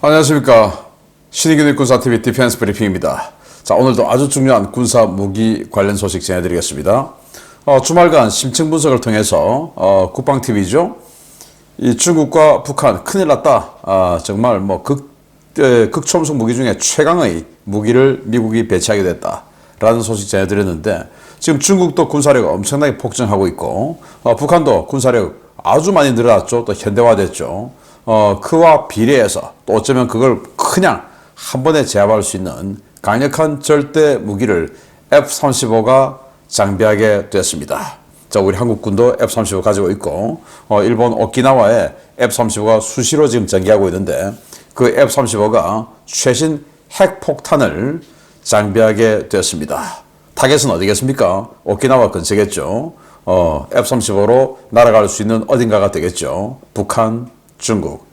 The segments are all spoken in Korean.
안녕하십니까. 신의균의 군사TV 디펜스 브리핑입니다. 자, 오늘도 아주 중요한 군사 무기 관련 소식 전해드리겠습니다. 주말간 심층 분석을 통해서 국방TV죠. 이 중국과 북한 큰일 났다. 정말 뭐 극초음속 무기 중에 최강의 무기를 미국이 배치하게 됐다라는 소식 전해드렸는데, 지금 중국도 군사력 엄청나게 폭증하고 있고, 북한도 군사력 아주 많이 늘어났죠. 또 현대화됐죠. 그와 비례해서 또 어쩌면 그걸 그냥 한 번에 제압할 수 있는 강력한 절대 무기를 F-35가 장비하게 됐습니다. 자, 우리 한국군도 F-35 가지고 있고, 일본 오키나와에 F-35가 수시로 지금 전개하고 있는데, 그 F-35가 최신 핵폭탄을 장비하게 되었습니다. 타겟은 어디겠습니까? 오키나와 근처겠죠. F-35로 날아갈 수 있는 어딘가가 되겠죠. 북한, 중국.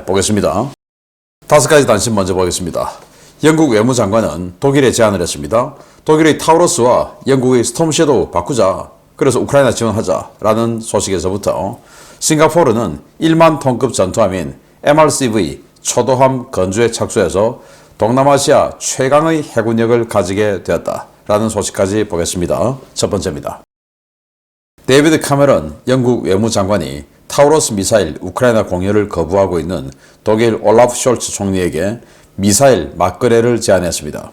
보겠습니다. 5가지 단신 먼저 보겠습니다. 영국 외무장관은 독일에 제안을 했습니다. 독일의 타우러스와 영국의 스톰 섀도우 바꾸자. 그래서 우크라이나 지원하자라는 소식에서부터, 싱가포르는 1만 톤급 전투함인 MRCV 초도함 건조에 착수해서 동남아시아 최강의 해군력을 가지게 되었다라는 소식까지 보겠습니다. 첫 번째입니다. 데이비드 카메론 영국 외무장관이 타우러스 미사일 우크라이나 공여를 거부하고 있는 독일 올라프 숄츠 총리에게 미사일 맞거래를 제안했습니다.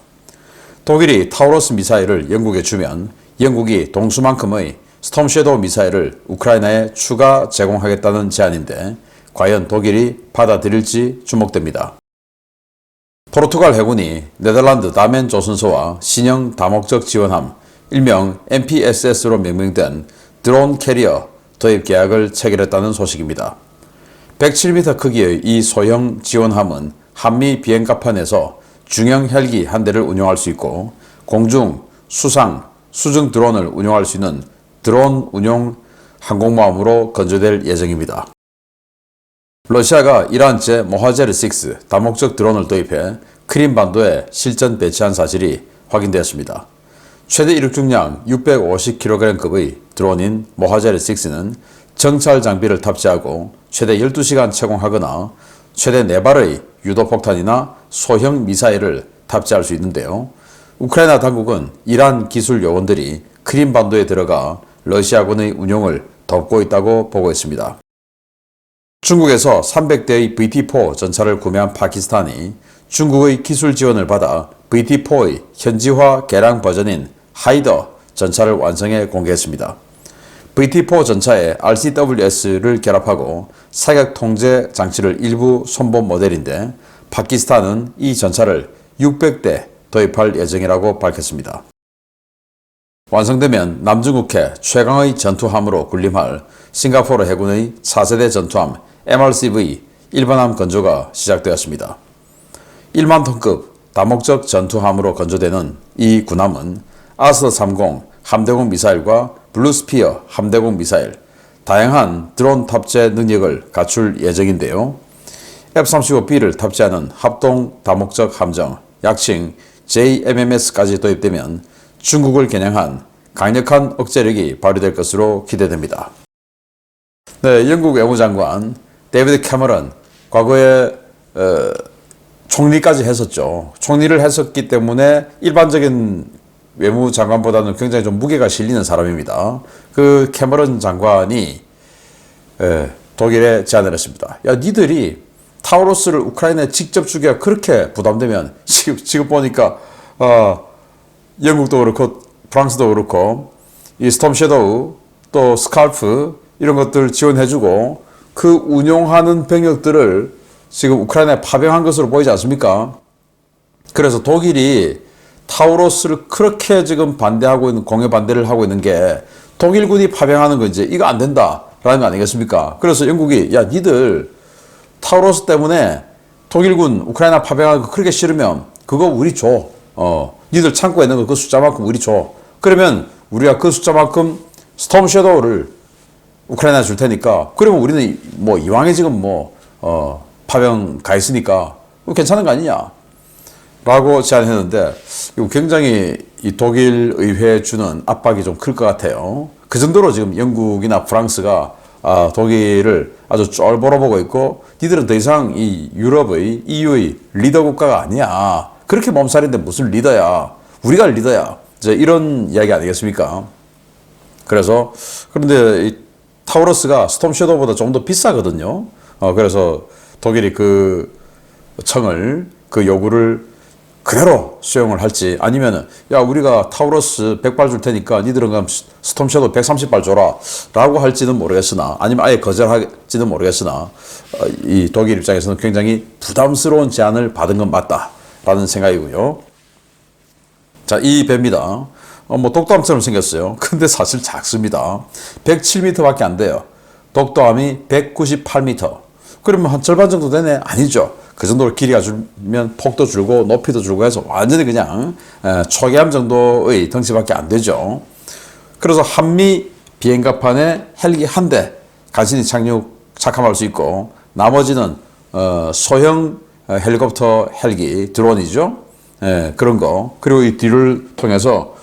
독일이 타우러스 미사일을 영국에 주면 영국이 동수만큼의 스톰 섀도우 미사일을 우크라이나에 추가 제공하겠다는 제안인데, 과연 독일이 받아들일지 주목됩니다. 포르투갈 해군이 네덜란드 다멘 조선소와 신형 다목적 지원함, 일명 MPSS로 명명된 드론 캐리어 도입 계약을 체결했다는 소식입니다. 107m 크기의 이 소형 지원함은 한미 비행갑판에서 중형 헬기 한 대를 운용할 수 있고, 공중, 수상, 수중 드론을 운용할 수 있는 드론 운용 항공모함으로 건조될 예정입니다. 러시아가 이란제 모하제르6 다목적 드론을 도입해 크림반도에 실전 배치한 사실이 확인되었습니다. 최대 이륙 중량 650kg급의 드론인 모하제르6는 정찰 장비를 탑재하고 최대 12시간 채공하거나 최대 4발의 유도폭탄이나 소형 미사일을 탑재할 수 있는데요. 우크라이나 당국은 이란 기술 요원들이 크림반도에 들어가 러시아군의 운용을 돕고 있다고 보고 있습니다. 중국에서 300대의 VT-4 전차를 구매한 파키스탄이 중국의 기술 지원을 받아 VT-4의 현지화 개량 버전인 하이더 전차를 완성해 공개했습니다. VT-4 전차에 RCWS를 결합하고 사격 통제 장치를 일부 손본 모델인데, 파키스탄은 이 전차를 600대 도입할 예정이라고 밝혔습니다. 완성되면 남중국해 최강의 전투함으로 군림할 싱가포르 해군의 4세대 전투함 MRCV 일반함 건조가 시작되었습니다. 1만 톤급 다목적 전투함으로 건조되는 이 군함은 아스-30 함대공 미사일과 블루스피어 함대공 미사일, 다양한 드론 탑재 능력을 갖출 예정인데요. F-35B를 탑재하는 합동 다목적 함정, 약칭 JMMS까지 도입되면 중국을 겨냥한 강력한 억제력이 발휘될 것으로 기대됩니다. 네, 영국 외무장관 데이비드 캐머런, 과거에 총리까지 했었죠. 총리를 했었기 때문에 일반적인 외무장관보다는 굉장히 좀 무게가 실리는 사람입니다. 그 캐머런 장관이 독일에 제안을 했습니다. 야, 니들이 타우러스를 우크라이나에 직접 주기가 그렇게 부담되면, 지금 보니까 영국도 그렇고 프랑스도 그렇고 이 스톰 섀도우 또 스칼프 이런 것들 지원해주고 그 운용하는 병력들을 지금 우크라이나에 파병한 것으로 보이지 않습니까? 그래서 독일이 타우러스를 그렇게 지금 반대하고 있는, 공여 반대를 하고 있는 게 독일군이 파병하는 거, 이제 이거 안 된다라는 거 아니겠습니까? 그래서 영국이, 야, 니들 타우러스 때문에 독일군 우크라이나 파병하는 거 그렇게 싫으면 그거 우리 줘. 니들 창고에 있는 거 그 숫자만큼 우리 줘. 그러면 우리가 그 숫자만큼 스톰 섀도우를 우크라이나 줄 테니까, 그러면 우리는 뭐 이왕에 지금 파병 가 있으니까 괜찮은 거 아니냐 라고 제안했는데, 이거 굉장히 이 독일 의회에 주는 압박이 좀 클 것 같아요. 그 정도로 지금 영국이나 프랑스가 독일을 아주 쫄보러보고 있고 니들은 더 이상 이 유럽의 EU의 리더 국가가 아니야. 그렇게 몸살인데 무슨 리더야. 우리가 리더야. 이제 이런 이야기 아니겠습니까? 그래서 그런데 이 타우러스가 스톰 섀도우보다 좀 더 비싸거든요. 그래서 독일이 그 청을 그 요구를 그대로 수용을 할지 아니면은 야 우리가 타우러스 100발 줄 테니까 니들은 그럼 스톰 섀도우 130발 줘라 라고 할지는 모르겠으나 아니면 아예 거절할지는 모르겠으나 이 독일 입장에서는 굉장히 부담스러운 제안을 받은 건 맞다라는 생각이고요. 자, 이 배입니다. 뭐 독도함처럼 생겼어요. 근데 사실 작습니다. 107m 밖에 안 돼요. 독도함이 198m. 그러면 한 절반 정도 되네? 아니죠. 그 정도로 길이가 줄면 폭도 줄고 높이도 줄고 해서 완전히 그냥 초계함 정도의 덩치밖에 안 되죠. 그래서 한미 비행갑판에 헬기 한 대 간신히 착함할 수 있고 나머지는 소형 헬리콥터 헬기 드론이죠. 그런 거. 그리고 이 뒤를 통해서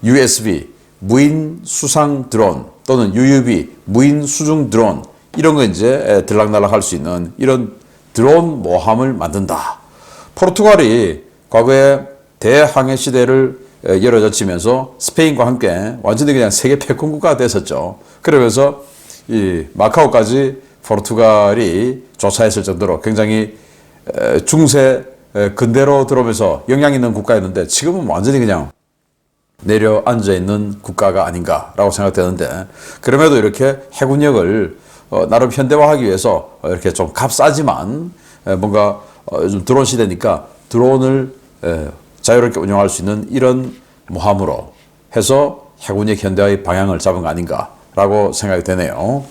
USB 무인 수상 드론 또는 UUV 무인 수중 드론 이런 거 이제 들락날락 할 수 있는 이런 드론 모함을 만든다. 포르투갈이 과거에 대항해 시대를 열어젖히면서 스페인과 함께 완전히 그냥 세계 패권 국가가 됐었죠. 그러면서 이 마카오까지 포르투갈이 조사했을 정도로 굉장히 중세 근대로 들어오면서 영향 있는 국가였는데 지금은 완전히 그냥 내려앉아 있는 국가가 아닌가라고 생각되는데 그럼에도 이렇게 해군력을 나름 현대화하기 위해서 이렇게 좀 값싸지만 뭔가 요즘 드론 시대니까 드론을 자유롭게 운영할 수 있는 이런 모함으로 해서 해군력 현대화의 방향을 잡은 거 아닌가라고 생각이 되네요.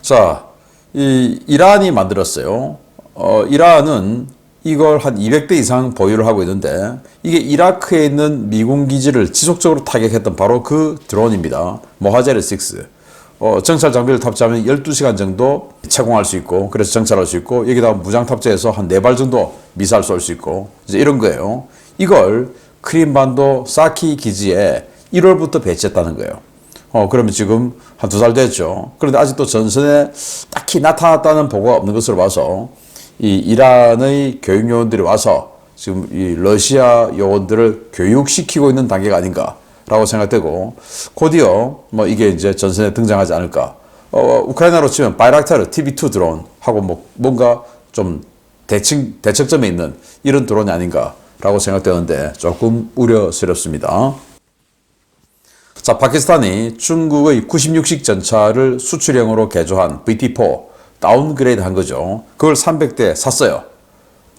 자, 이 이란이 만들었어요. 이란은 이걸 한 200대 이상 보유를 하고 있는데 이게 이라크에 있는 미군 기지를 지속적으로 타격했던 바로 그 드론입니다. 모하제르 6. 정찰 장비를 탑재하면 12시간 정도 채공할 수 있고 그래서 정찰할 수 있고 여기다가 무장 탑재해서 한 4발 정도 미사일 쏠 수 있고 이제 이런 거예요. 이걸 크림반도 사키 기지에 1월부터 배치했다는 거예요. 그러면 지금 한 2달 됐죠. 그런데 아직도 전선에 딱히 나타났다는 보고가 없는 것으로 봐서 이 이란의 교육 요원들이 와서 지금 이 러시아 요원들을 교육시키고 있는 단계가 아닌가라고 생각되고 곧이어 뭐 이게 이제 전선에 등장하지 않을까. 우크라이나로 치면 바이락타르 TB2 드론하고 뭐 뭔가 좀 대척점에 있는 이런 드론이 아닌가라고 생각되는데 조금 우려스럽습니다. 자, 파키스탄이 중국의 96식 전차를 수출형으로 개조한 VT4 다운그레이드 한 거죠. 그걸 300대 샀어요.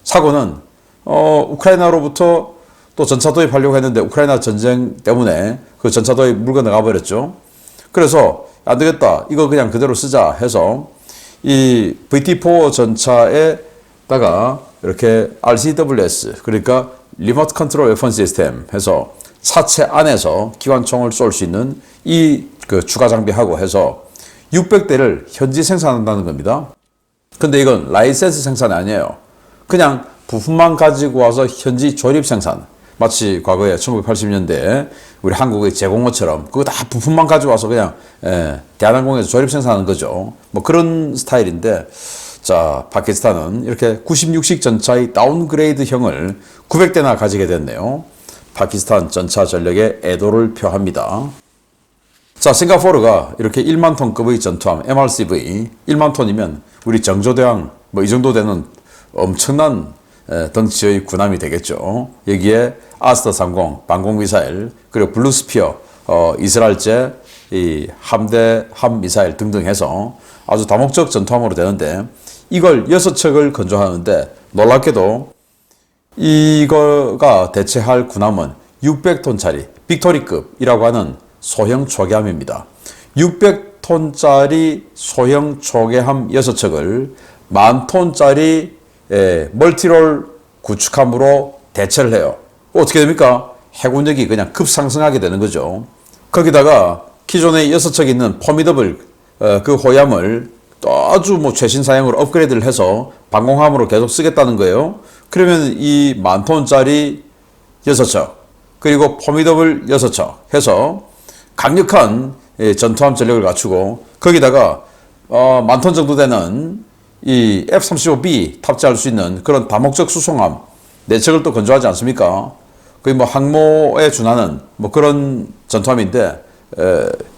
사고는 우크라이나로부터 또 전차 도입하려고 했는데 우크라이나 전쟁 때문에 그 전차 도입 물건 나가 버렸죠. 그래서 안 되겠다. 이거 그냥 그대로 쓰자 해서 이 VT4 전차에다가 이렇게 RCWS 그러니까 리모트 컨트롤 웨폰 시스템 해서 차체 안에서 기관총을 쏠 수 있는 이 그 추가 장비하고 해서 600대를 현지 생산한다는 겁니다. 근데 이건 라이센스 생산이 아니에요. 그냥 부품만 가지고 와서 현지 조립 생산. 마치 과거에 1980년대 우리 한국의 제공업처럼 그거 다 부품만 가지고 와서 그냥 대한항공에서 조립 생산하는 거죠. 뭐 그런 스타일인데 자, 파키스탄은 이렇게 96식 전차의 다운그레이드형을 900대나 가지게 됐네요. 파키스탄 전차 전력에 애도를 표합니다. 자, 싱가포르가 이렇게 1만 톤급의 전투함 MRCV 1만 톤이면 우리 정조대왕 뭐 이 정도 되는 엄청난 덩치의 군함이 되겠죠. 여기에 아스터 30 방공미사일 그리고 블루스피어 이스라엘제 이 함대 함미사일 등등 해서 아주 다목적 전투함으로 되는데 이걸 6척을 건조하는데 놀랍게도 이거가 대체할 군함은 600톤짜리 빅토리급이라고 하는 소형 초계함입니다. 600톤짜리 소형 초계함 6척을 10,000톤짜리 멀티롤 구축함으로 대체를 해요. 어떻게 됩니까? 해군력이 그냥 급상승하게 되는 거죠. 거기다가 기존에 6척 있는 포미더블 그 호위함을 또 아주 뭐 최신 사양으로 업그레이드를 해서 방공함으로 계속 쓰겠다는 거예요. 그러면 이 10,000톤짜리 6척 그리고 포미더블 6척 해서 강력한 전투함 전력을 갖추고 거기다가 만 톤 정도 되는 이 F-35B 탑재할 수 있는 그런 다목적 수송함 4척을 또 건조하지 않습니까? 거의 뭐 항모에 준하는 뭐 그런 전투함인데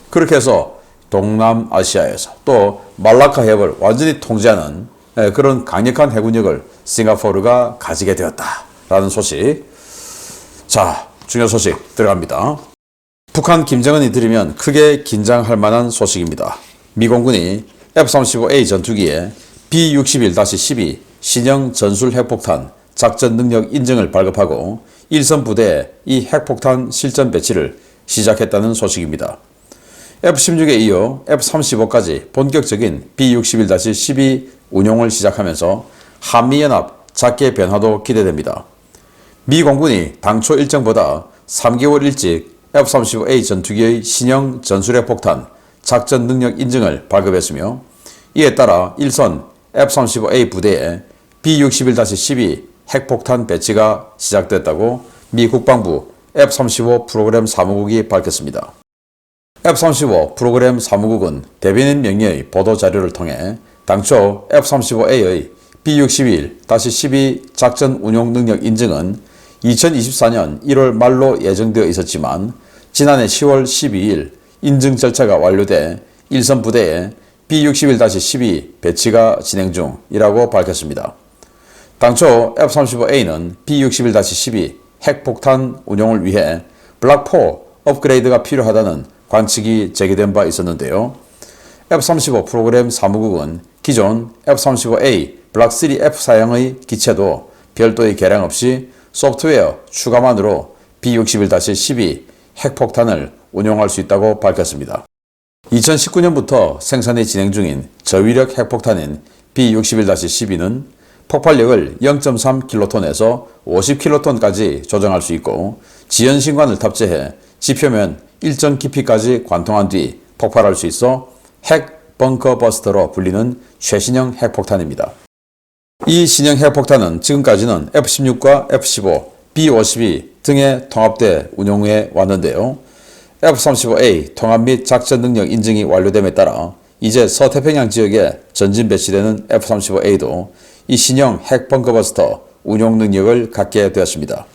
그렇게 해서 동남아시아에서 또 말라카 해협을 완전히 통제하는 그런 강력한 해군력을 싱가포르가 가지게 되었다라는 소식. 자, 중요한 소식 들어갑니다. 북한 김정은이 들으면 크게 긴장할 만한 소식입니다. 미 공군이 F-35A 전투기에 B-61-12 신형 전술 핵폭탄 작전 능력 인증을 발급하고 일선 부대에 이 핵폭탄 실전 배치를 시작했다는 소식입니다. F-16에 이어 F-35까지 본격적인 B-61-12 운용을 시작하면서 한미연합 작계 변화도 기대됩니다. 미 공군이 당초 일정보다 3개월 일찍 F-35A 전투기의 신형 전술핵 폭탄 작전 능력 인증을 발급했으며 이에 따라 일선 F-35A 부대에 B-61-12 핵폭탄 배치가 시작됐다고 미 국방부 F-35 프로그램 사무국이 밝혔습니다. F-35 프로그램 사무국은 대변인 명의의 보도자료를 통해 당초 F-35A의 B-61-12 작전 운용 능력 인증은 2024년 1월 말로 예정되어 있었지만 지난해 10월 12일 인증 절차가 완료돼 일선 부대에 B-61-12 배치가 진행 중이라고 밝혔습니다. 당초 F-35A는 B-61-12 핵폭탄 운용을 위해 블락4 업그레이드가 필요하다는 관측이 제기된 바 있었는데요. F-35 프로그램 사무국은 기존 F-35A 블락3F 사양의 기체도 별도의 개량 없이 소프트웨어 추가만으로 B-61-12 핵폭탄을 운용할 수 있다고 밝혔습니다. 2019년부터 생산이 진행 중인 저위력 핵폭탄인 B-61-12는 폭발력을 0.3킬로톤에서 50킬로톤까지 조정할 수 있고 지연신관을 탑재해 지표면 일정 깊이까지 관통한 뒤 폭발할 수 있어 핵 벙커 버스터로 불리는 최신형 핵폭탄입니다. 이 신형 핵폭탄은 지금까지는 F-16과 F-15, B-52 등에 통합돼 운용해 왔는데요. F-35A 통합 및 작전 능력 인증이 완료됨에 따라 이제 서태평양 지역에 전진 배치되는 F-35A도 이 신형 핵 벙커버스터 운용 능력을 갖게 되었습니다.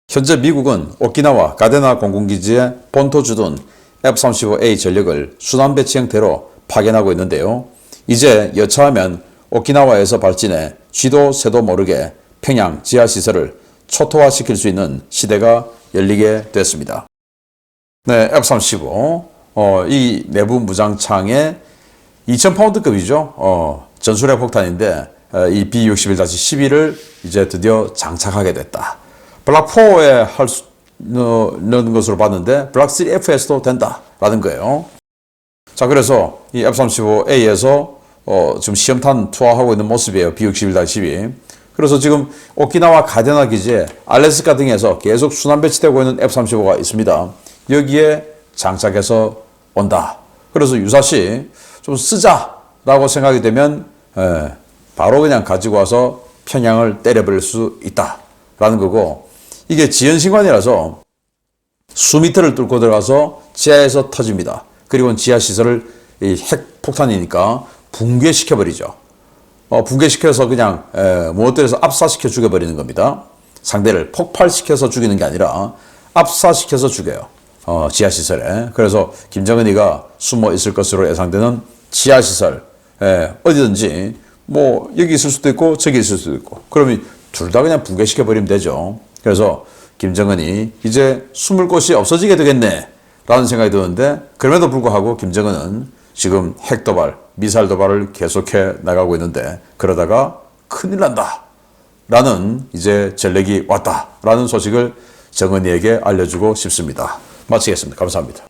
현재 미국은 오키나와 가데나 공군기지에 본토 주둔 F-35A 전력을 순환 배치 형태로 파견하고 있는데요. 이제 여차하면 오키나와에서 발진해 쥐도 새도 모르게 평양 지하시설을 초토화시킬 수 있는 시대가 열리게 됐습니다. 네, F-35 이 내부 무장창에 2000파운드급이죠. 전술핵 폭탄인데 이 B-61-12를 이제 드디어 장착하게 됐다. 블락4에 할 수 있는 것으로 봤는데 블락3F에서도 된다라는 거예요. 자, 그래서 이 F-35A에서 지금 시험탄 투하하고 있는 모습이에요. B-61-12. 그래서 지금 오키나와 가데나 기지에 알래스카 등에서 계속 순환 배치되고 있는 F-35가 있습니다. 여기에 장착해서 온다. 그래서 유사시 좀 쓰자라고 생각이 되면 바로 그냥 가지고 와서 평양을 때려버릴 수 있다라는 거고, 이게 지연신관이라서 수미터를 뚫고 들어가서 지하에서 터집니다. 그리고 지하시설을 이 핵폭탄이니까 붕괴시켜버리죠. 붕괴시켜서 그냥 무엇들에서 압사시켜 죽여버리는 겁니다. 상대를 폭발시켜서 죽이는 게 아니라 압사시켜서 죽여요. 지하시설에. 그래서 김정은이가 숨어 있을 것으로 예상되는 지하시설, 어디든지 뭐 여기 있을 수도 있고 저기 있을 수도 있고, 그러면 둘 다 그냥 붕괴시켜버리면 되죠. 그래서 김정은이 이제 숨을 곳이 없어지게 되겠네 라는 생각이 드는데, 그럼에도 불구하고 김정은은 지금 핵도발, 미사일 도발을 계속해 나가고 있는데, 그러다가 큰일 난다 라는 이제 전력이 왔다 라는 소식을 정은이에게 알려주고 싶습니다. 마치겠습니다. 감사합니다.